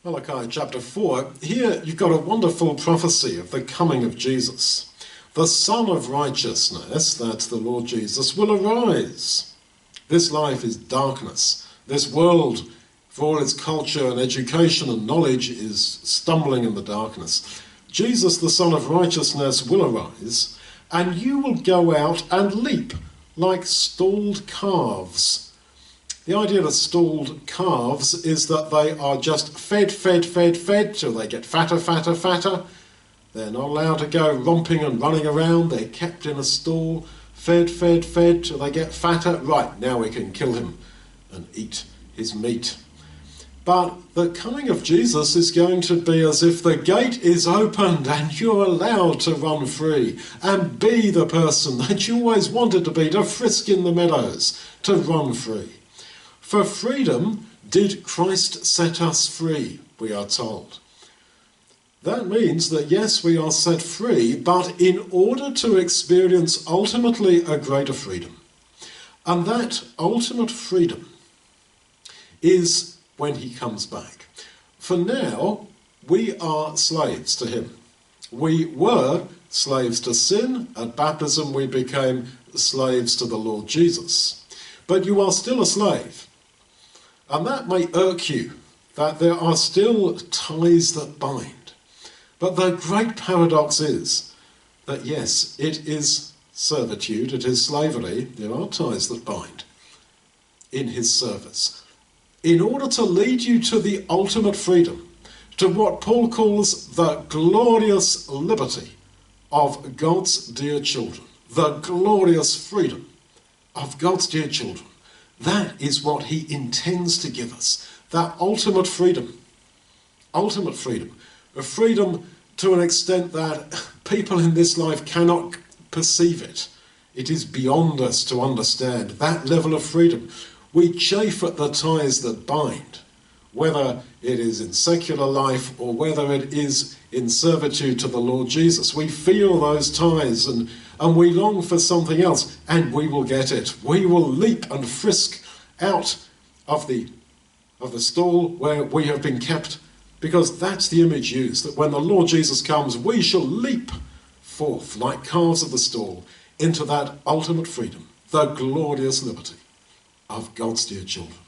Malachi chapter 4, here you've got a wonderful prophecy of the coming of Jesus. The Son of Righteousness, that's the Lord Jesus, will arise. This life is darkness. This world, for all its culture and education and knowledge, is stumbling in the darkness. Jesus, the Son of Righteousness, will arise, and you will go out and leap like stalled calves. The idea of stalled calves is that they are just fed till they get fatter. They're not allowed to go romping and running around. They're kept in a stall, fed till they get fatter. Right, now we can kill him and eat his meat. But the coming of Jesus is going to be as if the gate is opened and you're allowed to run free and be the person that you always wanted to be, to frisk in the meadows, to run free. For freedom did Christ set us free, we are told. That means that yes, we are set free, but in order to experience ultimately a greater freedom. And that ultimate freedom is when he comes back. For now, we are slaves to him. We were slaves to sin. At baptism, we became slaves to the Lord Jesus. But you are still a slave. And that may irk you, that there are still ties that bind. But the great paradox is that yes, it is servitude, it is slavery, there are ties that bind in his service. In order to lead you to the ultimate freedom, to what Paul calls the glorious liberty of God's dear children, the glorious freedom of God's dear children. That is what he intends to give us, that ultimate freedom, a freedom to an extent that people in this life cannot perceive it. It is beyond us to understand that level of freedom. We chafe at the ties that bind, whether it is in secular life or whether it is in servitude to the Lord Jesus. We feel those ties and we long for something else, and we will get it. We will leap and frisk out of the stall where we have been kept, because that's the image used, that when the Lord Jesus comes, we shall leap forth like calves of the stall into that ultimate freedom, the glorious liberty of God's dear children.